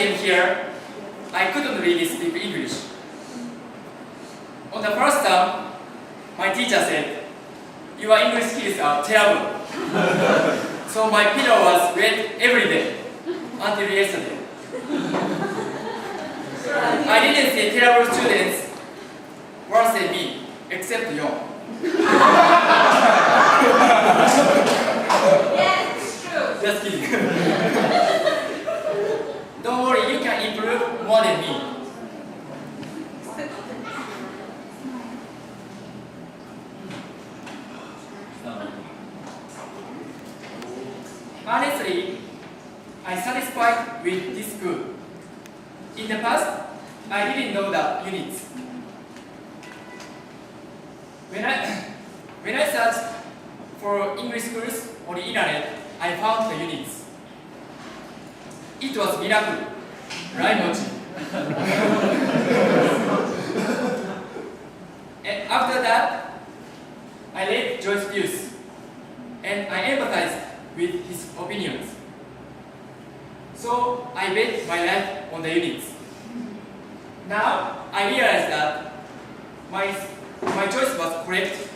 came here, I couldn't really speak English. On the first term, my teacher said, "Your English skills are terrible." So my pillow was wet every day until yesterday. I didn't see terrible students worse than me, except Yon. Yes, it's true. Just kidding. Don't worry, you can improve more than me. Honestly, I'm satisfied with this school. In the past, I didn't know the units. When I searched for English schools on the internet, I found the units. It was a miracle, right, Mochi? And after that, I read Joyce's views, and I empathized with his opinions. So I bet my life on the units. Now I realize that my choice was correct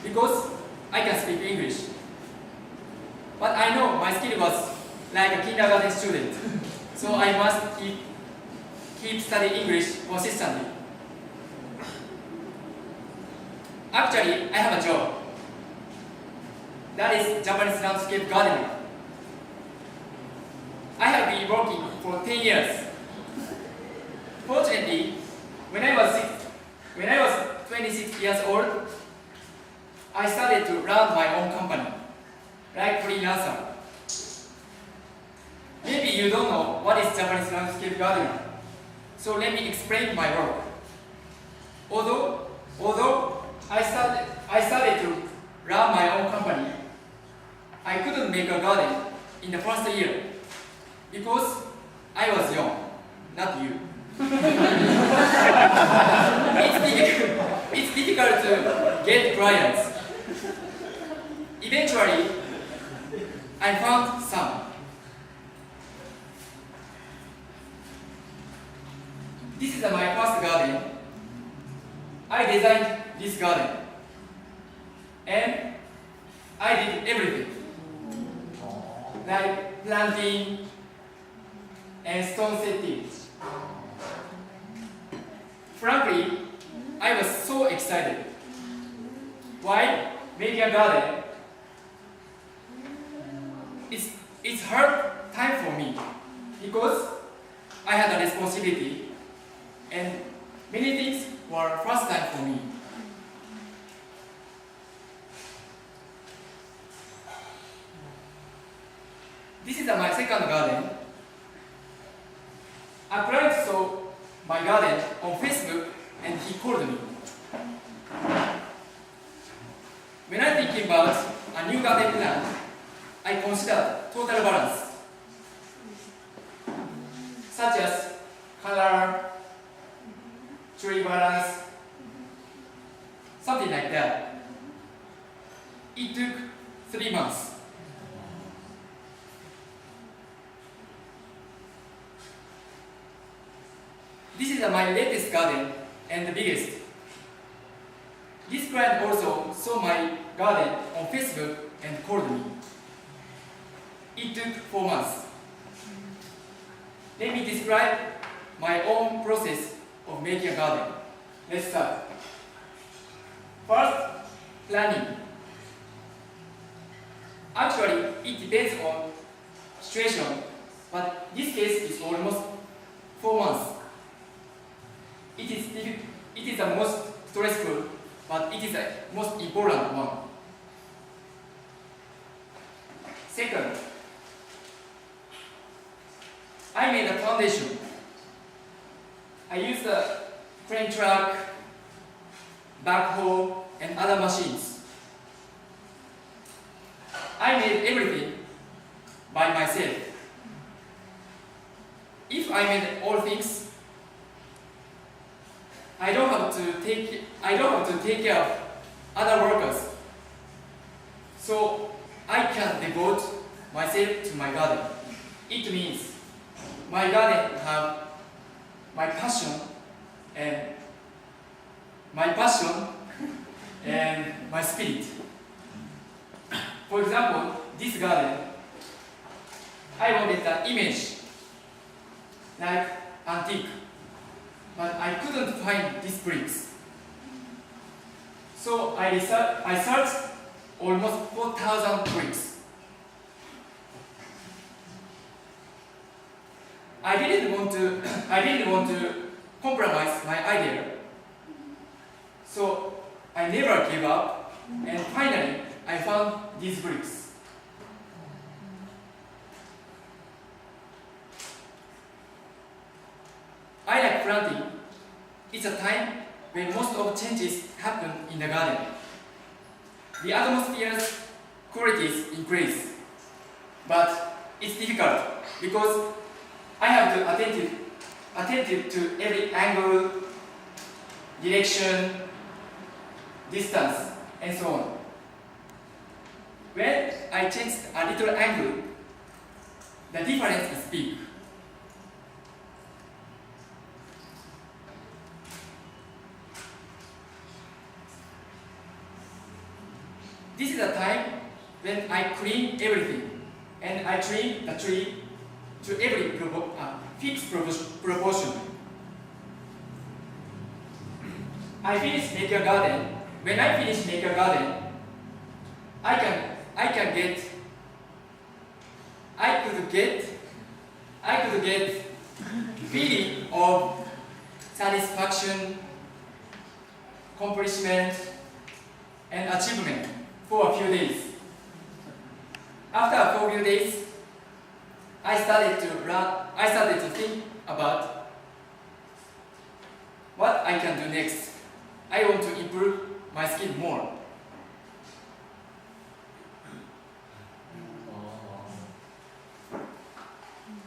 because I can speak English. But I know my skill was like a kindergarten student, so I must keep studying English consistently. Actually, I have a job. That is Japanese landscape gardener. I have been working for 10 years. Fortunately, when I was 26 years old, I started to run my own company, like freelancer. Maybe you don't know what is Japanese landscape gardener, so let me explain my work. Although I started to run my own company, I couldn't make a garden in the first year because I was young, not you. It's difficult to get clients. Eventually, I found some. This is my first garden. I designed this garden. And I did everything. Like planting and stone setting. Frankly, I was so excited. Why? Making a garden. It's hard time for me because I had a responsibility and many things were first time for me. This is my second garden. A client saw my garden on Facebook and he called me. When I'm thinking about a new garden plan, I consider total balance, such as color, tree balance, something like that. It took 3 months. This is my latest garden and the biggest. This client also saw my garden on Facebook and called me. It took 4 months. Let me describe my own process of making a garden. Let's start. First, planning. Actually, it depends on situation, but this case is almost 4 months. It is the most stressful, but it is the most important one. Second, I made a foundation. I used a crane truck, backhoe, and other machines. I made everything by myself. If I made all things, I don't have to take care of other workers. So I can devote myself to my garden. It means my garden have my passion and my spirit. For example, this garden, I wanted an image like antique, but I couldn't find these bricks. So I searched almost 4,000 bricks. I didn't want to compromise my idea. So I never gave up, and finally I found these bricks. I like planting. It's a time when most of changes happen in the garden. The atmosphere's qualities increase, but it's difficult because I have to attend to every angle, direction, distance, and so on. When I change a little angle, the difference is big. This is a time when I clean everything and I trim the tree to every fixed proportion. I finish make a garden. When I finish make a garden, I could get feeling of satisfaction, accomplishment, and achievement for a few days. After a few days, I started to think about what I can do next. I want to improve my skill more.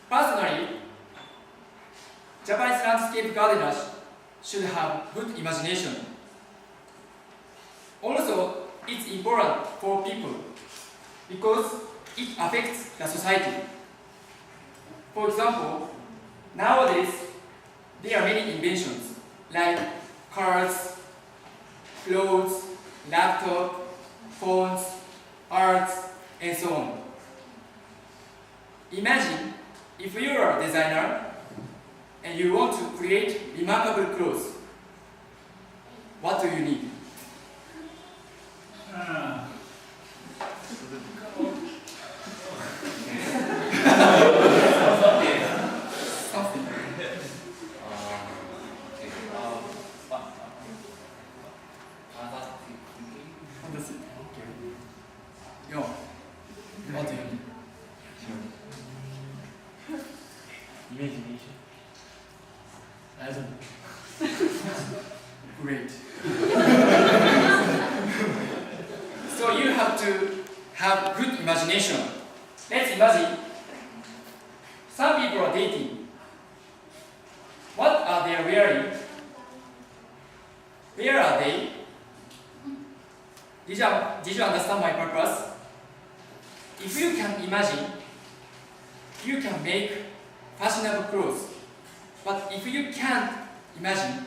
Personally, Japanese landscape gardeners should have good imagination. Also, it's important for people because it affects the society. For example, nowadays there are many inventions like cars, clothes, laptop, phones, arts, and so on. Imagine if you are a designer and you want to create remarkable clothes. What do you need? Something. Fantastic. Okay. Yo, what do you need? Imagination. I don't know. Great. So you have to have good imagination. Let's imagine some people are dating. What are they wearing? Where are they? Did you understand my purpose? If you can imagine, you can make fashionable clothes. But if you can't imagine,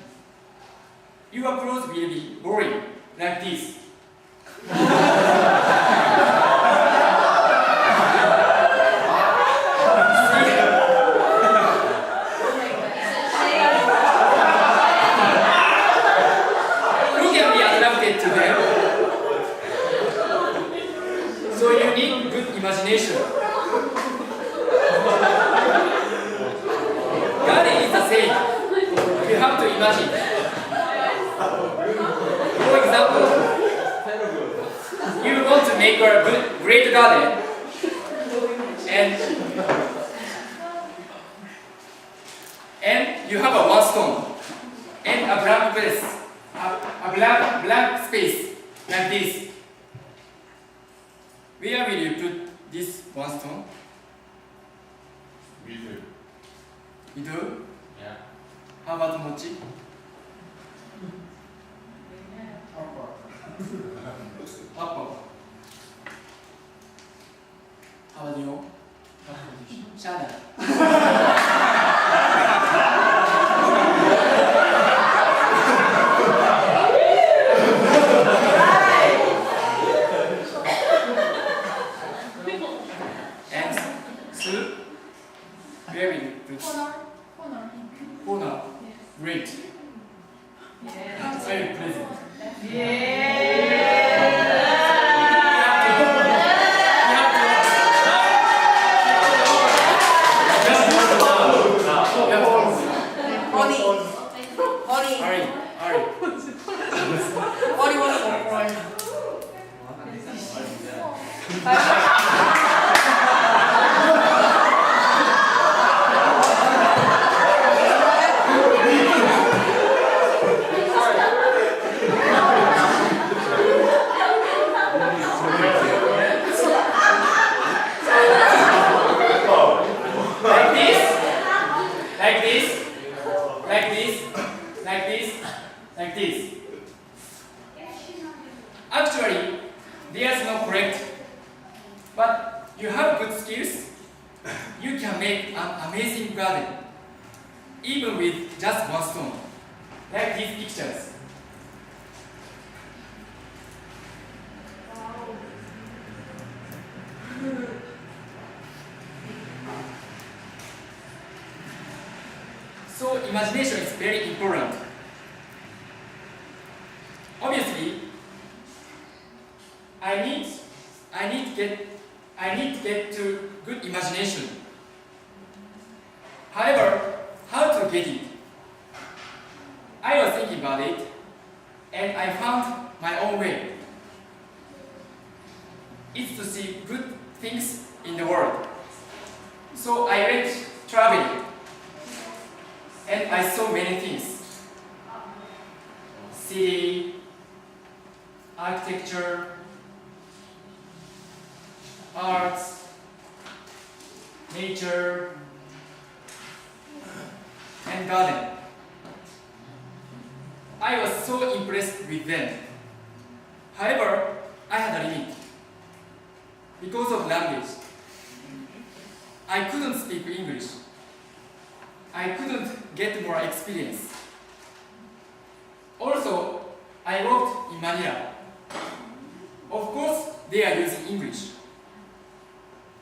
your clothes will be boring, like this. Who can be adapted to them? So you need good imagination. Garden is the same. You have to imagine. For example, you want to make a great garden, and you have a one stone and a blank place, a blank space like this. Where will you put this one stone? Middle? Yeah. How about mochi? Upper. How about you? Shut up. Like this, like this, like this, like this, like this. Actually, there's no correct, but you have good skills, you can make an amazing garden, even with just one stone, like these pictures. So imagination is very important. Obviously, I need to get to good imagination. However, how to get it? I was thinking about it, and I found my own way. It's to see good things in the world. So I went traveling, and I saw many things. City, architecture, arts, nature, and garden. I was so impressed with them. However, I had a limit. Because of language, I couldn't speak English. I couldn't get more experience. Also, I worked in Manila. Of course, they are using English.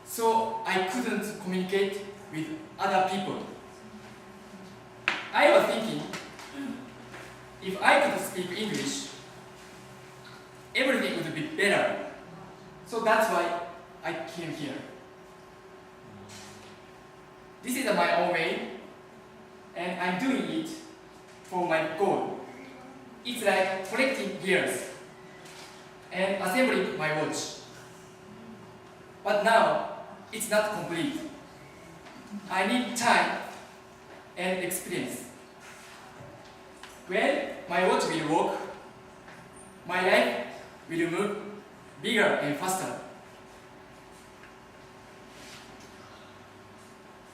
So I couldn't communicate with other people. I was thinking, if I could speak English, everything would be better. So that's why I came here. This is my own way, and I'm doing it for my goal. It's like collecting gears and assembling my watch. But now, it's not complete. I need time and experience. When my watch will work, my life will move bigger and faster.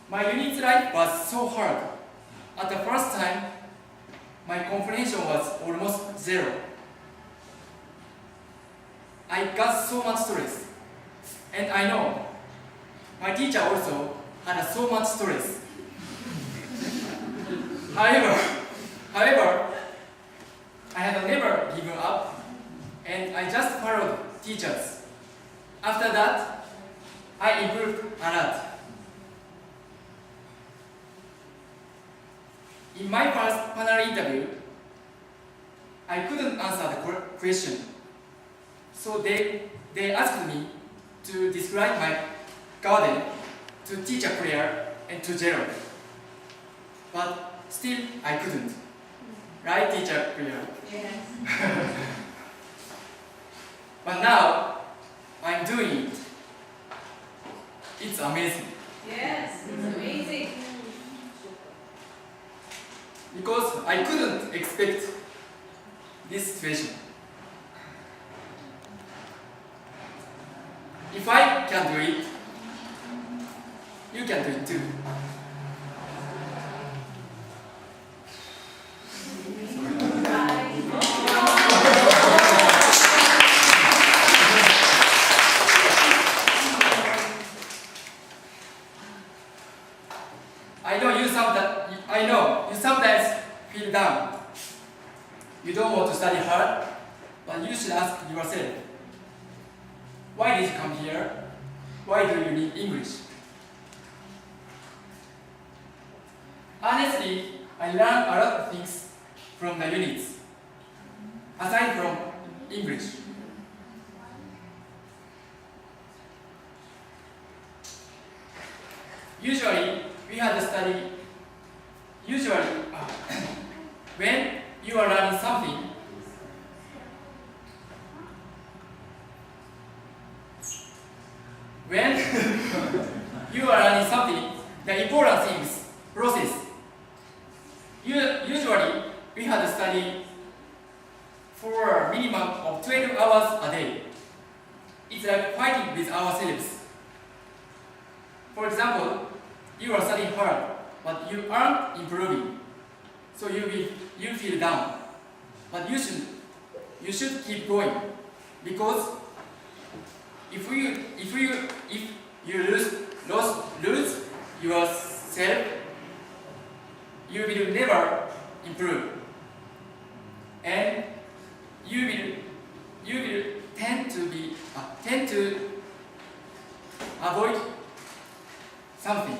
My unit's life was so hard. At the first time, my comprehension was almost zero. I got so much stress. And I know my teacher also had so much stress. However, I had never given up, and I just followed teachers. After that, I improved a lot. In my first panel interview, I couldn't answer the question. So they asked me to describe my garden to teacher Claire and to Gerald. But still, I couldn't. Right, teacher Claire? Yes. But now, I'm doing it. It's amazing. Yes, it's amazing. Because I couldn't expect this situation. If I can do it, you can do it too. I know you sometimes feel down. You don't want to study hard, but you should ask yourself, why did you come here? Why do you need English? Honestly, I learned a lot of things from the units, aside from English. Usually, we had to study. When you are learning something, when you are learning something, the important thing is process. Usually, we have to study for a minimum of 12 hours a day. It's like fighting with ourselves. For example, you are studying hard, but you aren't improving, so you feel down. But you should keep going, because if you lose yourself, you will never improve, and you will tend to avoid something.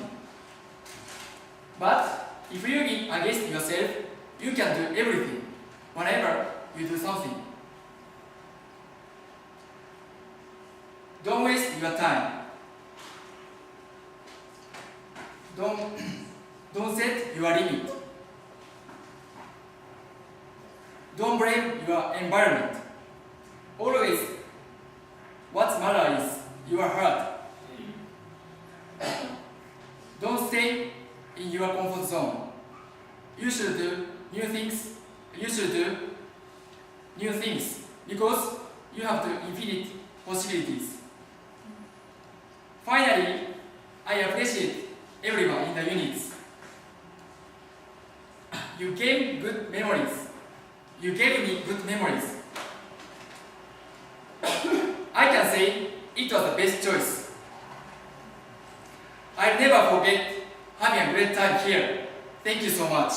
But if you be against yourself, you can do everything whenever you do something. Don't waste your time. Don't set your limit. Don't blame your environment. Always, what matters is your heart. Don't stay in your comfort zone. You should do new things. Because you have the infinite possibilities. Finally, I appreciate everyone in the units. You gave me good memories. I can say it was the best choice. I'll never forget having a great time here. Thank you so much.